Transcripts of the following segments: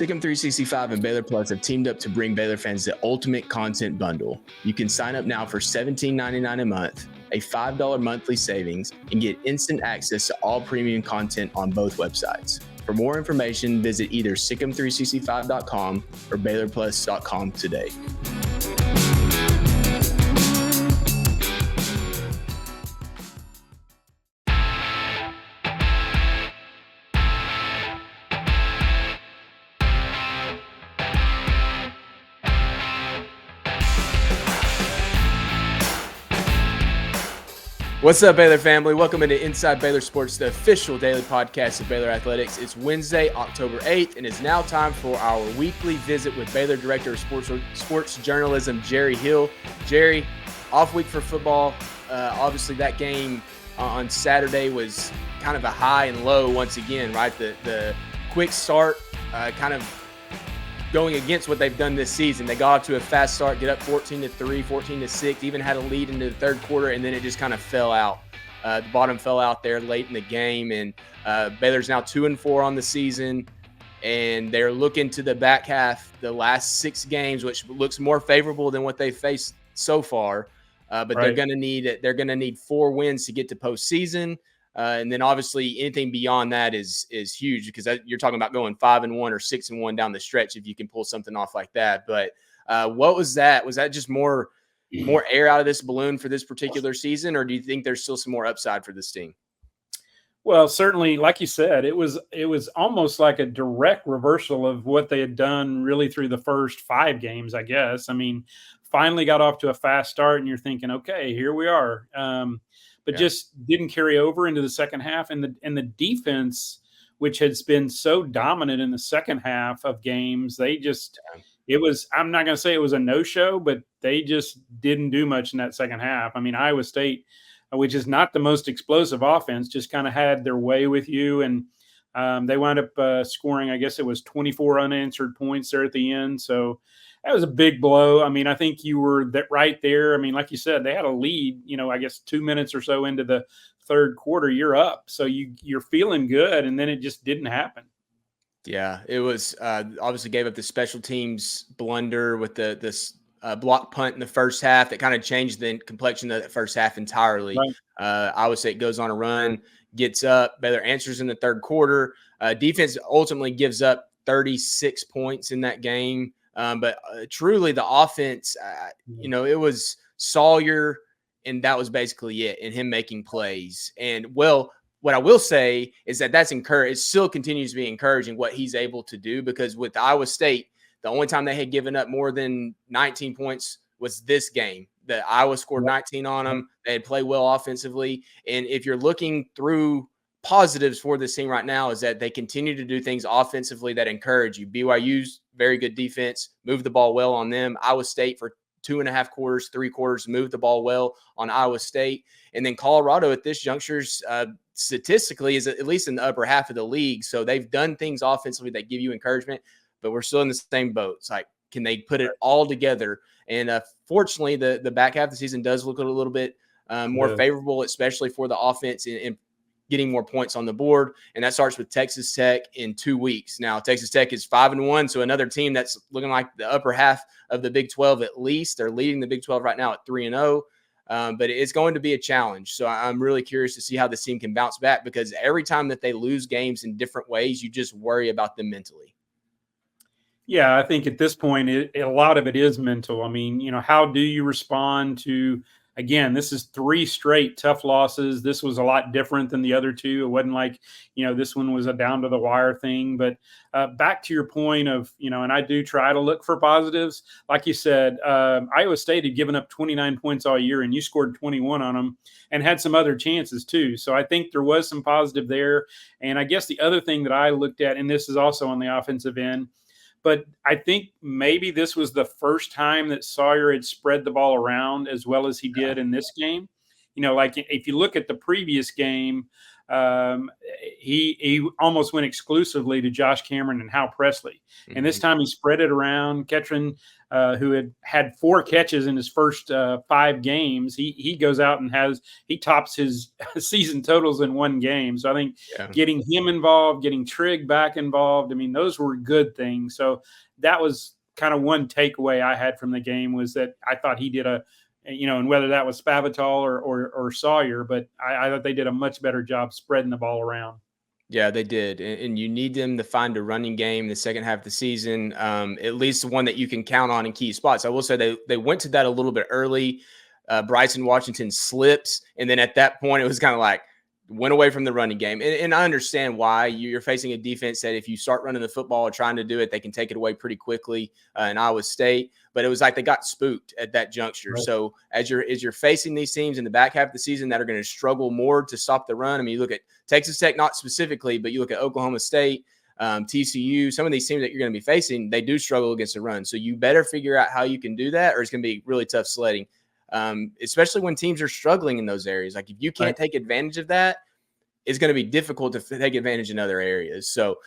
Sikkim 365 and Baylor Plus have teamed up to bring Baylor fans the ultimate content bundle. You can sign up now for $17.99 a month, a $5 monthly savings, and get instant access to all premium content on both websites. For more information, visit either sikkim365.com or baylorplus.com today. What's up, Baylor family? Welcome into Inside Baylor Sports, the official daily podcast of Baylor Athletics. It's Wednesday, October 8th, and it's now time for our weekly visit with Baylor Director of Sports Journalism, Jerry Hill. Jerry, off week for football. Obviously, that game on Saturday was kind of a high and low once again, right? The quick start kind of going against what they've done this season. They got off to a fast start, get up 14-3, 14-6, even had a lead into the third quarter, and then it just kind of fell out. The bottom fell out there late in the game, and Baylor's now 2-4 on the season, and they're looking to the back half, the last 6 games, which looks more favorable than what they've faced so far. But right. They're gonna need 4 wins to get to postseason. And then obviously anything beyond that is huge, because you're talking about going 5-1 or 6-1 down the stretch if you can pull something off like that. But what was that? Was that just more air out of this balloon for this particular season, or do you think there's still some more upside for this team? Well, certainly, like you said, it was almost like a direct reversal of what they had done really through the first 5 games, I guess. I mean, finally got off to a fast start, and you're thinking, okay, here we are. But just didn't carry over into the second half. And the defense, which has been so dominant in the second half of games, I'm not going to say it was a no-show, but they just didn't do much in that second half. I mean, Iowa State, which is not the most explosive offense, just kind of had their way with you. And they wound up scoring, I guess it was 24 unanswered points there at the end. So that was a big blow. I mean, I think you were right there. I mean, like you said, they had a lead, I guess 2 minutes or so into the third quarter, you're up. So you're feeling good, and then it just didn't happen. Yeah, it was obviously gave up the special teams blunder with this block punt in the first half that kind of changed the complexion of the first half entirely. Right. Iowa State goes on a run, gets up. Baylor answers in the third quarter. Defense ultimately gives up 36 points in that game. But truly the offense, it was Sawyer, and that was basically it, and him making plays. And, well, what I will say is that's encouraging. It still continues to be encouraging what he's able to do, because with Iowa State, the only time they had given up more than 19 points was this game. The Iowa scored 19 on them. They had played well offensively. And if you're looking through positives for this team right now, is that they continue to do things offensively that encourage you. BYU's very good defense, moved the ball well on them. Iowa State for 2.5 quarters, 3 quarters, moved the ball well on Iowa State. And then Colorado at this juncture, statistically, is at least in the upper half of the league. So they've done things offensively that give you encouragement, but we're still in the same boat. It's like, can they put it all together? And fortunately, the back half of the season does look a little bit more favorable, especially for the offense in getting more points on the board. And that starts with Texas Tech in 2 weeks. Now, Texas Tech is 5-1, so another team that's looking like the upper half of the Big 12 at least. They're leading the Big 12 right now at 3-0. But it's going to be a challenge. So I'm really curious to see how this team can bounce back, because every time that they lose games in different ways, you just worry about them mentally. Yeah, I think at this point, a lot of it is mental. I mean, how do you respond to, again, this is 3 straight tough losses. This was a lot different than the other 2. It wasn't like, this one was a down to the wire thing. But back to your point of, and I do try to look for positives. Like you said, Iowa State had given up 29 points all year, and you scored 21 on them and had some other chances too. So I think there was some positive there. And I guess the other thing that I looked at, and this is also on the offensive end, but I think maybe this was the first time that Sawyer had spread the ball around as well as he did in this game. Like if you look at the previous game, he almost went exclusively to Josh Cameron and Hal Presley. And this time he spread it around. Ketron, who had 4 catches in his first 5 games, he goes out and he tops his season totals in 1 game. So I think getting him involved, getting Trigg back involved, I mean, those were good things. So that was kind of one takeaway I had from the game, was that I thought he did and whether that was Spavital or Sawyer, but I thought they did a much better job spreading the ball around. Yeah, they did. And you need them to find a running game in the second half of the season, at least one that you can count on in key spots. I will say they went to that a little bit early. Bryson Washington slips. And then at that point, it was kind of like, went away from the running game. And I understand why. You're facing a defense that if you start running the football or trying to do it, they can take it away pretty quickly in Iowa State. But it was like they got spooked at that juncture. Right. So as you're facing these teams in the back half of the season that are going to struggle more to stop the run, I mean, you look at Texas Tech, not specifically, but you look at Oklahoma State, TCU, some of these teams that you're going to be facing, they do struggle against the run. So you better figure out how you can do that, or it's going to be really tough sledding. Especially when teams are struggling in those areas. Like if you can't take advantage of that, it's going to be difficult to take advantage in other areas. So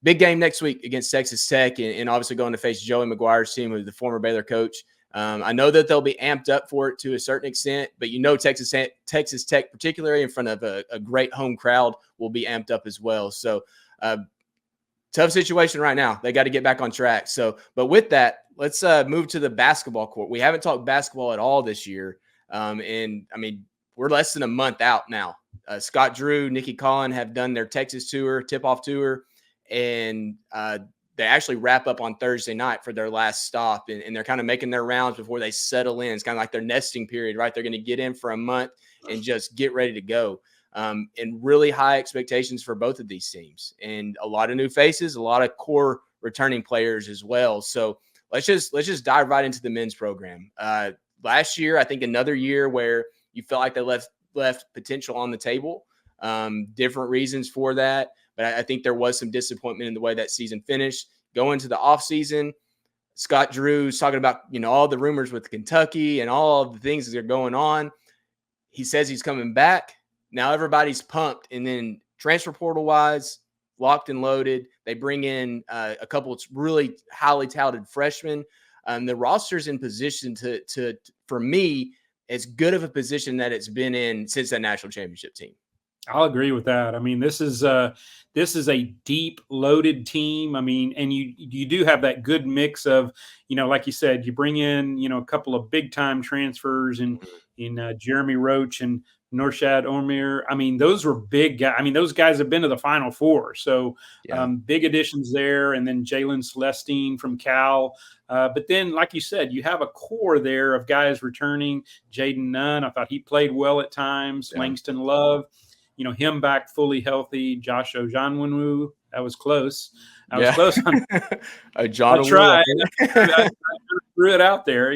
big game next week against Texas Tech, and obviously going to face Joey McGuire's team, who's the former Baylor coach. I know that they'll be amped up for it to a certain extent, but Texas Tech, particularly in front of a great home crowd, will be amped up as well. So tough situation right now. They got to get back on track. So, but with that, let's move to the basketball court. We haven't talked basketball at all this year. And I mean, we're less than a month out now. Scott Drew, Nikki Collin have done their Texas tour, tip-off tour, and they actually wrap up on Thursday night for their last stop, and they're kind of making their rounds before they settle in. It's kind of like their nesting period, right? They're going to get in for a month and just get ready to go. And really high expectations for both of these teams, and a lot of new faces, a lot of core returning players as well. So let's just dive right into the men's program. Last year, I think another year where you felt like they left potential on the table. Different reasons for that, but I think there was some disappointment in the way that season finished. Going to the offseason, Scott Drew's talking about, all the rumors with Kentucky and all of the things that are going on. He says he's coming back. Now everybody's pumped. And then transfer portal wise, locked and loaded. They bring in a couple of really highly touted freshmen. The roster's in position to for me, as good of a position that it's been in since that national championship team. I'll agree with that. I mean, this is a deep loaded team. I mean, and you do have that good mix of, like you said, you bring in, a couple of big time transfers in Jeremy Roach and Norshad Omir. I mean, those were big guys. I mean, those guys have been to the Final Four. So big additions there. And then Jalen Celestine from Cal. But then, like you said, you have a core there of guys returning. Jaden Nunn, I thought he played well at times. Yeah. Langston Love, him back fully healthy. Josh Ojanwunu, that was close. I was close. I tried. I threw it out there,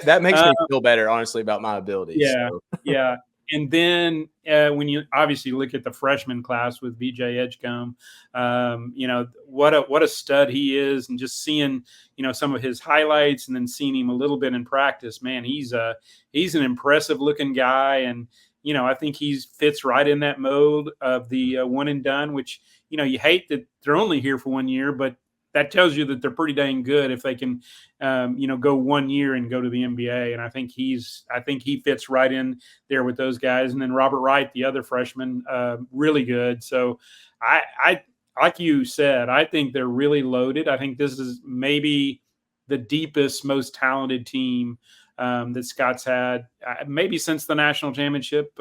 That makes me feel better, honestly, about my abilities. Yeah, so. Yeah. And then when you obviously look at the freshman class with VJ Edgecombe, what a stud he is, and just seeing some of his highlights and then seeing him a little bit in practice, man, he's an impressive looking guy, and I think he fits right in that mold of the one and done, which you hate that they're only here for 1 year, but that tells you that they're pretty dang good if they can, go 1 year and go to the NBA. And I think he fits right in there with those guys. And then Robert Wright, the other freshman, really good. So I like you said, I think they're really loaded. I think this is maybe the deepest, most talented team that Scott's had, maybe since the national championship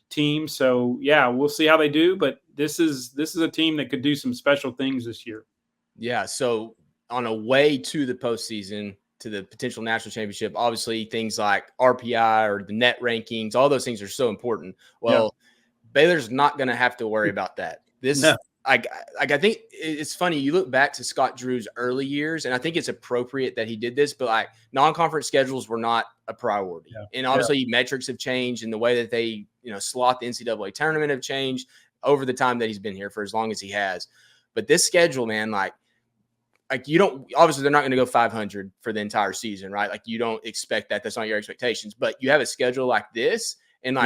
team. So yeah, we'll see how they do. But this is a team that could do some special things this year. Yeah, so on a way to the postseason, to the potential national championship, obviously things like RPI or the net rankings, all those things are so important. Well, Baylor's not going to have to worry about that. I think it's funny. You look back to Scott Drew's early years, and I think it's appropriate that he did this, but non-conference schedules were not a priority. Yeah. And obviously metrics have changed, and the way that they, slot the NCAA tournament have changed over the time that he's been here for as long as he has. But this schedule, man, you don't, obviously they're not going to go 500 for the entire season, right? You don't expect that. That's not your expectations, but you have a schedule like this, and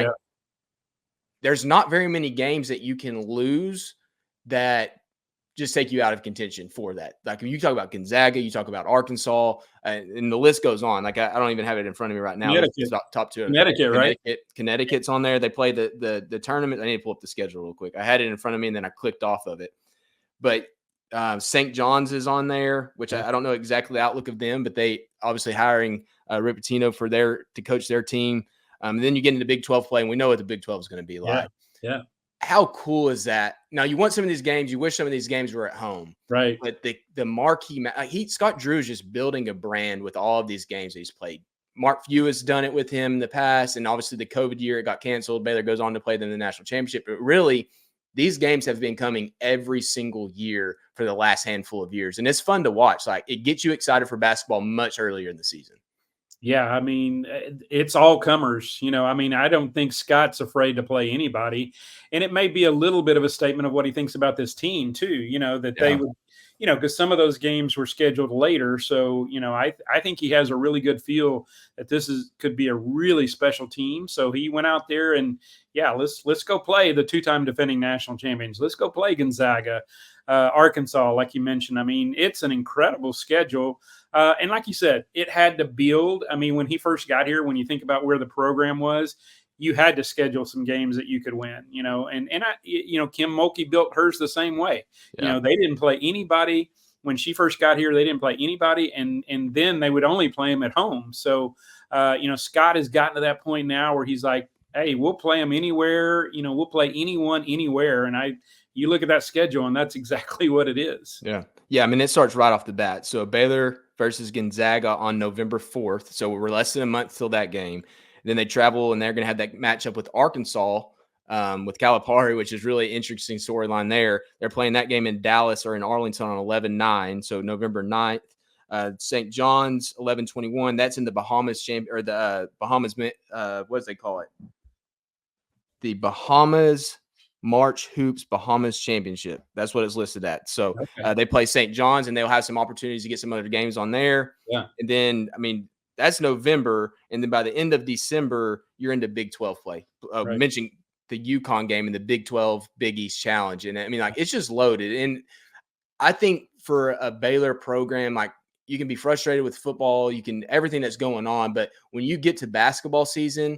there's not very many games that you can lose that just take you out of contention for that. Like when you talk about Gonzaga, you talk about Arkansas, and the list goes on. Like I don't even have it in front of me right now. Top two. Connecticut, right? Connecticut's on there. They play the tournament. I need to pull up the schedule real quick. I had it in front of me and then I clicked off of it. But St. John's is on there, which I don't know exactly the outlook of them, but they obviously hiring Rick Pitino to coach their team. Then you get into Big 12 play, and we know what the Big 12 is going to be like. Yeah. How cool is that? Now, you want some of these games. You wish some of these games were at home. Right. But the marquee – Scott Drew is just building a brand with all of these games that he's played. Mark Few has done it with him in the past, and obviously the COVID year, it got canceled. Baylor goes on to play them in the national championship. But really, these games have been coming every single year for the last handful of years. And it's fun to watch. Like, it gets you excited for basketball much earlier in the season. Yeah, I mean, it's all comers. I mean, I don't think Scott's afraid to play anybody. And it may be a little bit of a statement of what he thinks about this team, too, that they would, because some of those games were scheduled later. So, I think he has a really good feel that could be a really special team. So he went out there and, let's go play the two-time defending national champions. Let's go play Gonzaga, Arkansas, like you mentioned. I mean, it's an incredible schedule. And like you said, it had to build. I mean, when he first got here, when you think about where the program was, you had to schedule some games that you could win, and Kim Mulkey built hers the same way. Yeah. They didn't play anybody when she first got here. They didn't play anybody. And then they would only play them at home. So, Scott has gotten to that point now where he's like, hey, we'll play them anywhere. We'll play anyone, anywhere. And you look at that schedule and that's exactly what it is. Yeah. Yeah. I mean, it starts right off the bat. So Baylor versus Gonzaga on November 4th. So we're less than a month till that game. Then they travel and they're going to have that matchup with Arkansas with Calipari, which is really interesting storyline there. They're playing that game in Dallas or in Arlington on 11/9. So November 9th. St. John's 11/21. That's in the Bahamas or the Bahamas. What do they call it? The Bahamas March Hoops Bahamas Championship. That's what it's listed at. So they play St. John's, and they'll have some opportunities to get some other games on there. Yeah. And then, I mean, that's November. And then by the end of December, you're into Big 12 play. Mentioning the UConn game and the Big 12 Big East Challenge. And I mean, like, it's just loaded. And I think for a Baylor program, like, you can be frustrated with football, everything that's going on. But when you get to basketball season,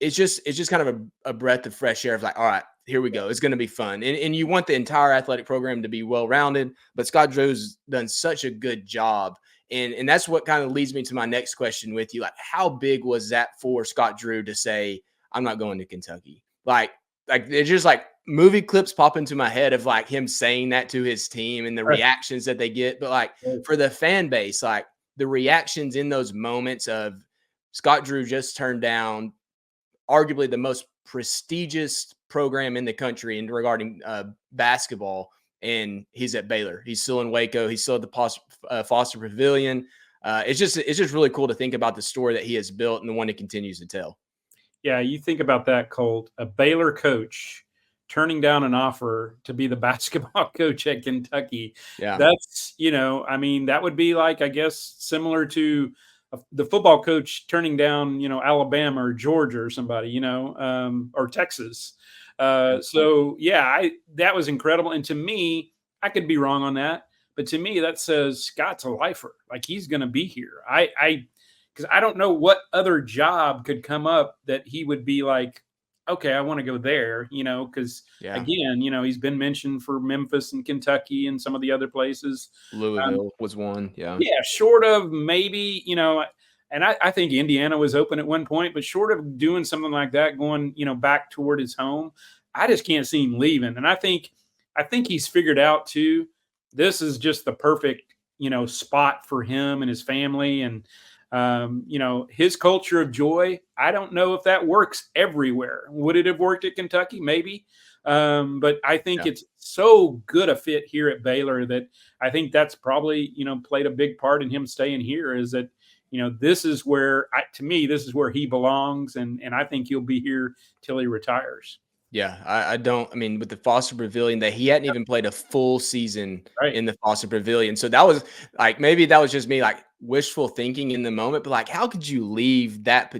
it's just kind of a breath of fresh air of like, all right, here we go. It's going to be fun. And you want the entire athletic program to be well-rounded, but Scott Drew's done such a good job. And that's what kind of leads me to my next question with you. Like, how big was that for Scott Drew to say, I'm not going to Kentucky? Like it's just like movie clips pop into my head of like him saying that to his team and the reactions that they get. But like for the fan base, like the reactions in those moments of Scott Drew just turned down arguably the most prestigious program in the country in regarding basketball, and he's at Baylor. He's still in Waco. He's still at the Foster Pavilion. It's just really cool to think about the story that he has built and the one he continues to tell. Yeah, you think about that, Colt. A Baylor coach turning down an offer to be the basketball coach at Kentucky. Yeah, that's I mean, that would be like, I guess, similar to the football coach turning down, Alabama or Georgia or somebody, or Texas. So yeah, that was incredible. And to me, I could be wrong on that, but to me, that says Scott's a lifer. Like, he's going to be here. Because I don't know what other job could come up that he would be like, okay, I want to go there, because again, he's been mentioned for Memphis and Kentucky and some of the other places. Louisville was one. Yeah. Yeah. Short of maybe, and I think Indiana was open at one point, but short of doing something like that, going, back toward his home, I just can't see him leaving. And I think he's figured out too, this is just the perfect, spot for him and his family. And, his culture of joy, I don't know if that works everywhere. Would it have worked at Kentucky? Maybe. But I think it's so good a fit here at Baylor that I think that's probably, played a big part in him staying here, is that, this is where, to me, this is where he belongs. And I think he'll be here till he retires. Yeah, I mean, with the Foster Pavilion, that he hadn't even played a full season in the Foster Pavilion. So that was like, maybe that was just me like wishful thinking in the moment, but like, how could you leave that?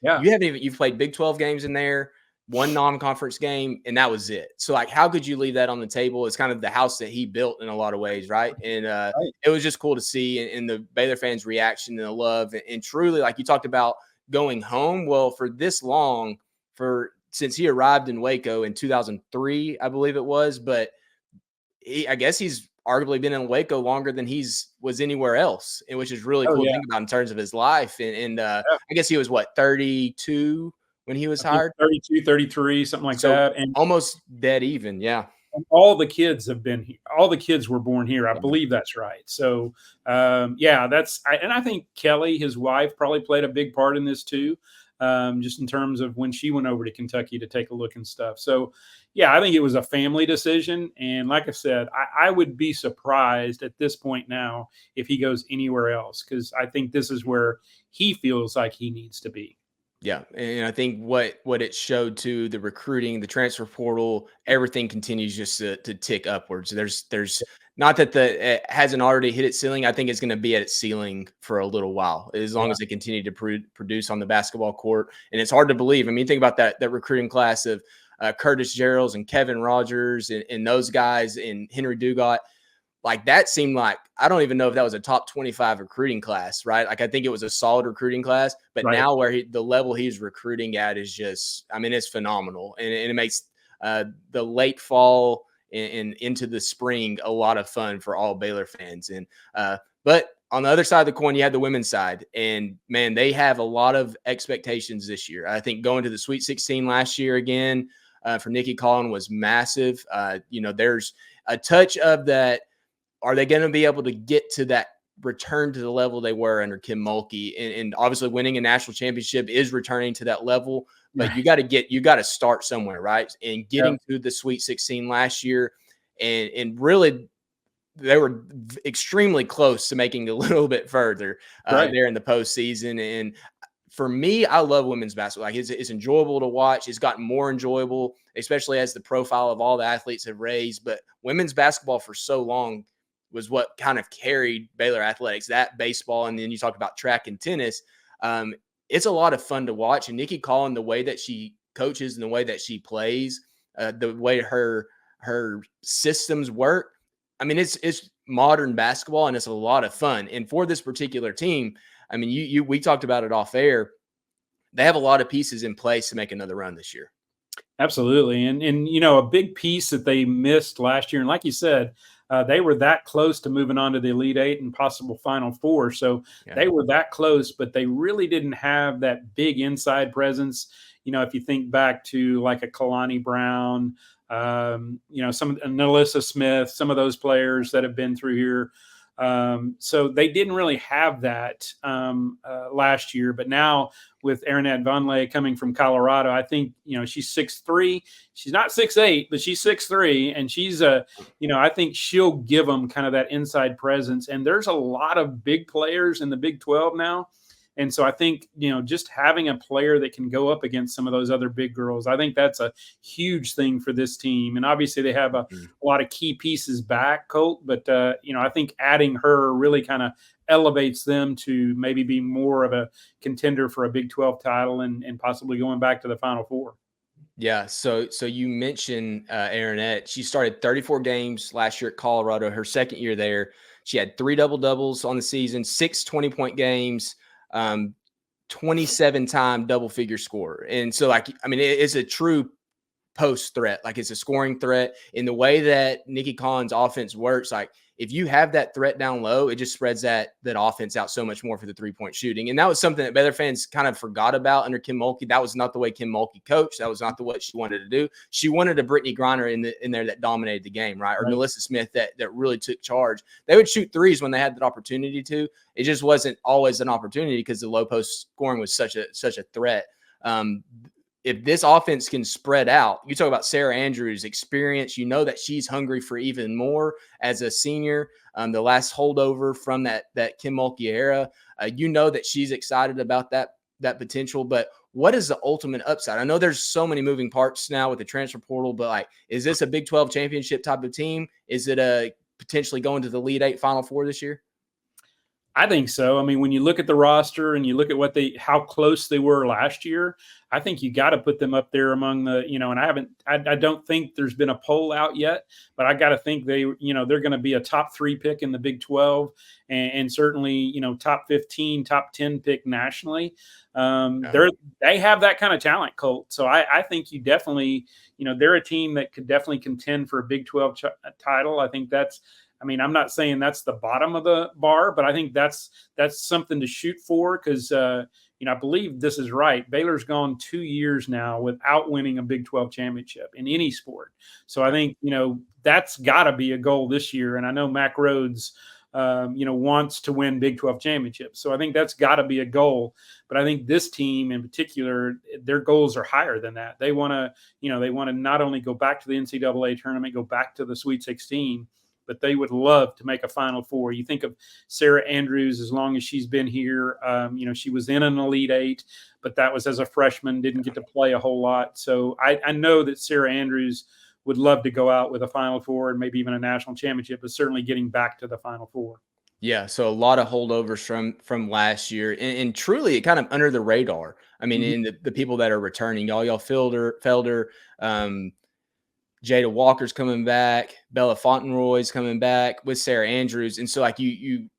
You've played Big 12 games in there. one non-conference game, and that was it. So, like, how could you leave that on the table? It's kind of the house that he built in a lot of ways, right? And it was just cool to see and the Baylor fans' reaction and the love. And truly, like you talked about going home. Well, for this long, since he arrived in Waco in 2003, I believe it was, but I guess he's arguably been in Waco longer than was anywhere else, and which is really cool to think about in terms of his life. And I guess he was 32 when he was hired? 32, 33, something like that. And almost dead even. Yeah. All the kids have been here. All the kids were born here. I believe that's right. So, and I think Kelly, his wife, probably played a big part in this too, just in terms of when she went over to Kentucky to take a look and stuff. So, yeah, I think it was a family decision. And like I said, I would be surprised at this point now if he goes anywhere else, because I think this is where he feels like he needs to be. Yeah, and I think what it showed to the recruiting, the transfer portal, everything continues just to tick upwards. There's not that it hasn't already hit its ceiling. I think it's going to be at its ceiling for a little while, as long as they continue to produce on the basketball court. And it's hard to believe. I mean, think about that recruiting class of Curtis Geralds and Kevin Rogers and those guys and Henry Dugat. Like, that seemed like, I don't even know if that was a top 25 recruiting class, right? Like, I think it was a solid recruiting class, but now the level he's recruiting at is just, I mean, it's phenomenal. And it makes the late fall and into the spring a lot of fun for all Baylor fans. And, but on the other side of the coin, you have the women's side, and man, they have a lot of expectations this year. I think going to the Sweet 16 last year again for Nikki Collin was massive. There's a touch of that. Are they going to be able to get to that return to the level they were under Kim Mulkey? And obviously winning a national championship is returning to that level, but you got to start somewhere, right? And getting to the Sweet 16 last year and really they were extremely close to making a little bit further there in the postseason. And for me, I love women's basketball. Like, it's enjoyable to watch. It's gotten more enjoyable, especially as the profile of all the athletes have raised. But women's basketball for so long was what kind of carried Baylor athletics, that baseball. And then you talk about track and tennis. It's a lot of fun to watch. And Nikki Collin, the way that she coaches and the way that she plays, the way her systems work, I mean, it's modern basketball and it's a lot of fun. And for this particular team, I mean, we talked about it off air. They have a lot of pieces in place to make another run this year. Absolutely. And a big piece that they missed last year, and like you said, they were that close to moving on to the Elite Eight and possible Final Four. So they were that close, but they really didn't have that big inside presence. If you think back to like a Kalani Brown, some of Nalissa Smith, some of those players that have been through here. So they didn't really have that last year, but now with Aaronette Vonleh coming from Colorado, I think, she's 6'3". She's not 6'8", but she's 6'3", and she's I think she'll give them kind of that inside presence. And there's a lot of big players in the Big 12 now. And so I think, just having a player that can go up against some of those other big girls, I think that's a huge thing for this team. And obviously they have a lot of key pieces back, Colt, but, I think adding her really kind of elevates them to maybe be more of a contender for a Big 12 title and possibly going back to the Final Four. Yeah. So you mentioned Aaronette. She started 34 games last year at Colorado, her second year there. She had 3 double-doubles on the season, 6 20-point games, 27-time double-figure scorer. And so, it's a true post threat. Like, it's a scoring threat. In the way that Nikki Collin's offense works, like, if you have that threat down low, it just spreads that offense out so much more for the three-point shooting. And that was something that Baylor fans kind of forgot about under Kim Mulkey. That was not the way Kim Mulkey coached. That was not the way she wanted to do. She wanted a Brittany Griner in there that dominated the game, right? Or Nalissa Smith that really took charge. They would shoot threes when they had that opportunity to. It just wasn't always an opportunity because the low post scoring was such a threat. If this offense can spread out, you talk about Sarah Andrews' experience, that she's hungry for even more as a senior, the last holdover from that Kim Mulkey era. That she's excited about that potential, but what is the ultimate upside? I know there's so many moving parts now with the transfer portal, but is this a Big 12 championship type of team? Is it potentially going to the Elite Eight Final Four this year? I think so. I mean, when you look at the roster and you look at how close they were last year, I think you got to put them up there among the, and I don't think there's been a poll out yet, but I got to think they're going to be a top 3 pick in the Big 12 and certainly, top 15, top 10 pick nationally. They have that kind of talent, Colt. So I think you definitely, they're a team that could definitely contend for a Big 12 title. I think I'm not saying that's the bottom of the bar, but I think that's something to shoot for because, I believe this is right. Baylor's gone 2 years now without winning a Big 12 championship in any sport. So I think, that's got to be a goal this year. And I know Mack Rhodes, wants to win Big 12 championships. So I think that's got to be a goal. But I think this team in particular, their goals are higher than that. They want to not only go back to the NCAA tournament, go back to the Sweet 16, but they would love to make a Final Four. You think of Sarah Andrews, as long as she's been here, she was in an Elite Eight, but that was as a freshman, didn't get to play a whole lot. So I know that Sarah Andrews would love to go out with a Final Four and maybe even a national championship, but certainly getting back to the Final Four. Yeah, so a lot of holdovers from last year, and truly it kind of under the radar. I mean, in the people that are returning, y'all Felder, Jada Walker's coming back, Bella Fauntleroy's coming back with Sarah Andrews. And so like the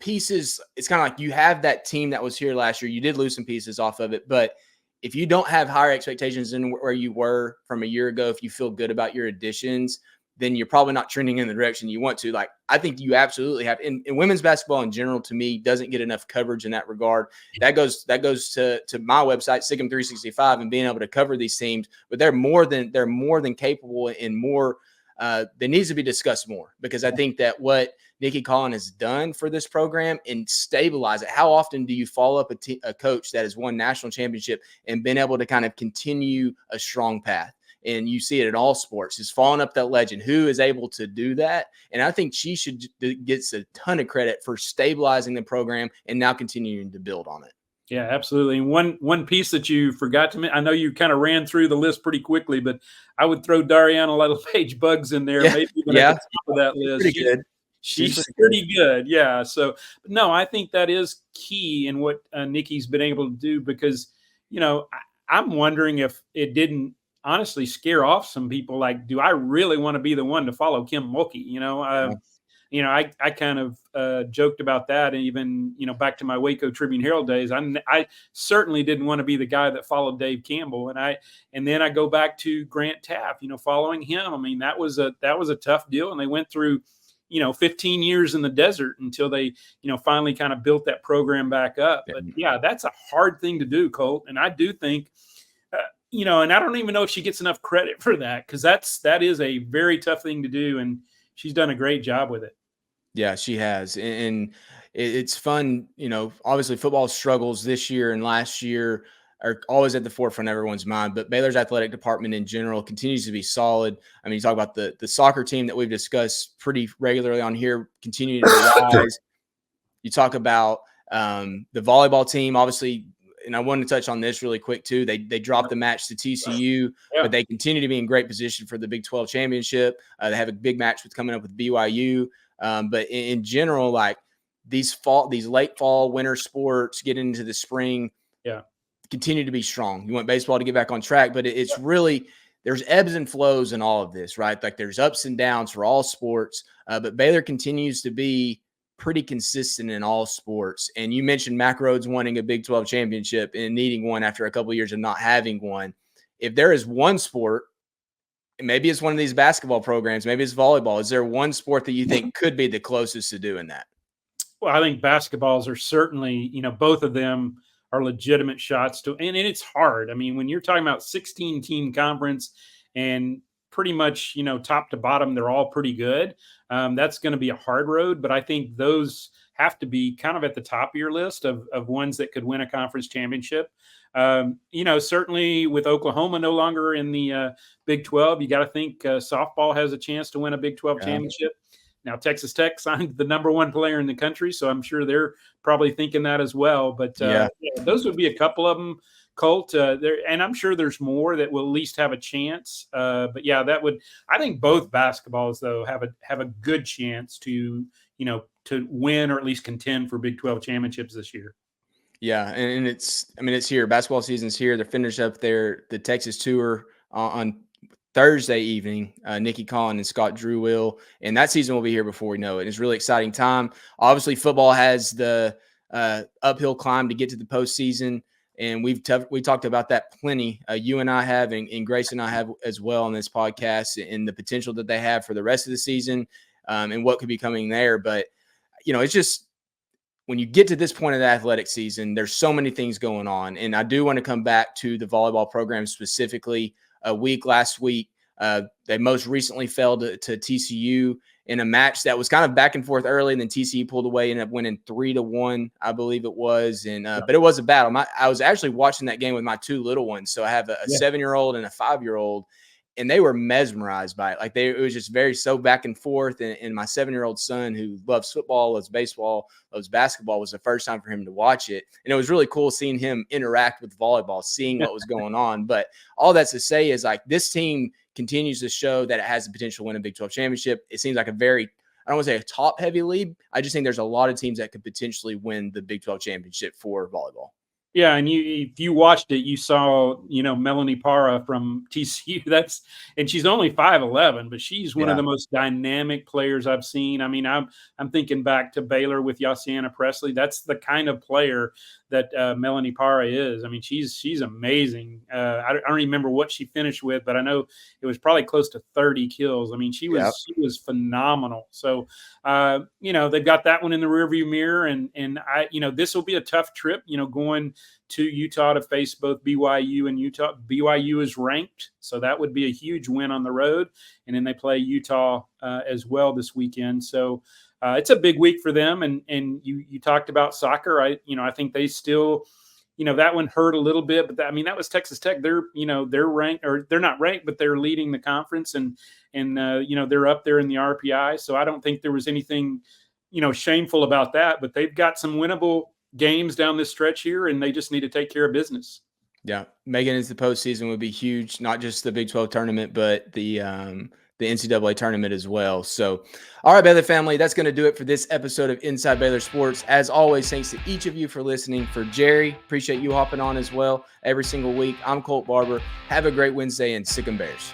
pieces, it's kind of like you have that team that was here last year. You did lose some pieces off of it, but if you don't have higher expectations than where you were from a year ago, if you feel good about your additions, then you're probably not trending in the direction you want to. Like, I think you absolutely have. And women's basketball in general, to me, doesn't get enough coverage in that regard. That goes to my website, Sigum 365, and being able to cover these teams. But they're more than capable, and more. They needs to be discussed more, because I think that what Nikki Collin has done for this program and stabilize it. How often do you follow up a coach that has won national championship and been able to kind of continue a strong path? And you see it in all sports. Is following up that legend. Who is able to do that? And I think she gets a ton of credit for stabilizing the program and now continuing to build on it. Yeah, absolutely. And one piece that you forgot to mention, I know you kind of ran through the list pretty quickly, but I would throw Dariana Littlepage Buggs in there, maybe even at the top of that list. Pretty good. She's pretty good. Yeah. So, no, I think that is key in what Nikki's been able to do, because, I'm wondering if it didn't honestly scare off some people. Like, do I really want to be the one to follow Kim Mulkey? I kind of joked about that. And even, back to my Waco Tribune Herald days, I certainly didn't want to be the guy that followed Dave Campbell. And then I go back to Grant Taft, following him. I mean, that was a tough deal. And they went through, 15 years in the desert until they, finally kind of built that program back up. But yeah, that's a hard thing to do, Colt. And I do think, and I don't even know if she gets enough credit for that, because that is a very tough thing to do. And she's done a great job with it. Yeah, she has. And it's fun. Obviously football struggles this year and last year are always at the forefront of everyone's mind, but Baylor's athletic department in general continues to be solid. I mean, you talk about the soccer team that we've discussed pretty regularly on here, continuing to rise. You talk about the volleyball team, obviously, and I wanted to touch on this really quick too. They dropped the match to TCU, but they continue to be in great position for the Big 12 championship. They have a big match coming up with BYU. But in general, like these late fall, winter sports, getting into the spring, continue to be strong. You want baseball to get back on track, but it's really, there's ebbs and flows in all of this, right? Like there's ups and downs for all sports, but Baylor continues to be pretty consistent in all sports. And you mentioned Mack Rhodes wanting a Big 12 championship and needing one after a couple of years of not having one. If there is one sport, maybe it's one of these basketball programs, maybe it's volleyball, is there one sport that you think could be the closest to doing that? Well, I think basketballs are certainly, both of them are legitimate shots to, and it's hard. I mean, when you're talking about 16 team conference and pretty much, top to bottom, they're all pretty good. That's going to be a hard road, but I think those have to be kind of at the top of your list of ones that could win a conference championship. Certainly with Oklahoma no longer in the Big 12, you got to think softball has a chance to win a Big 12 championship. Now, Texas Tech signed the number one player in the country, so I'm sure they're probably thinking that as well. But those would be a couple of them, Colt. And I'm sure there's more that will at least have a chance. I think both basketballs though have a good chance to to win or at least contend for Big 12 championships this year. Yeah, and it's here. Basketball season's here. They're finished up the Texas tour on Thursday evening. Nikki Collin and Scott Drew will, and that season will be here before we know it. It's a really exciting time. Obviously, football has the uphill climb to get to the postseason, and we talked about that plenty. You and I have, and Grace and I have as well on this podcast, and the potential that they have for the rest of the season, and what could be coming there. But it's just, when you get to this point of the athletic season, there's so many things going on. And I do want to come back to the volleyball program specifically. Last week, they most recently fell to TCU in a match that was kind of back and forth early, and then TCU pulled away and ended up winning 3-1, I believe it was. And but it was a battle. I was actually watching that game with my two little ones. So I have a 7-year-old and a 5-year-old. And they were mesmerized by it. It was just so back and forth. And my 7-year-old son, who loves football, loves baseball, loves basketball, was the first time for him to watch it. And it was really cool seeing him interact with volleyball, seeing what was going on. But all that's to say is, this team continues to show that it has the potential to win a Big 12 championship. It seems like I don't want to say a top-heavy league. I just think there's a lot of teams that could potentially win the Big 12 championship for volleyball. Yeah, and if you watched it, you saw, Melanie Parra from TCU. And she's only 5'11", but she's one of the most dynamic players I've seen. I'm thinking back to Baylor with Yasiana Presley. That's the kind of player that Melanie Parra is. She's amazing. I don't remember what she finished with, but I know it was probably close to 30 kills. She was phenomenal. So they've got that one in the rearview mirror, and this will be a tough trip. Going to Utah to face both BYU and Utah. BYU is ranked, so that would be a huge win on the road. And then they play Utah as well this weekend. So it's a big week for them. And you talked about soccer. I think they still, that one hurt a little bit, but that was Texas Tech. They're ranked, or they're not ranked, but they're leading the conference, and they're up there in the RPI. So I don't think there was anything, shameful about that, but they've got some winnable games down this stretch here, and they just need to take care of business. Yeah, making it into the postseason would be huge, not just the Big 12 tournament, but the NCAA tournament as well. So, all right, Baylor family, that's going to do it for this episode of Inside Baylor Sports. As always, thanks to each of you for listening. For Jerry, appreciate you hopping on as well every single week. I'm Colt Barber. Have a great Wednesday, and Sick 'em Bears.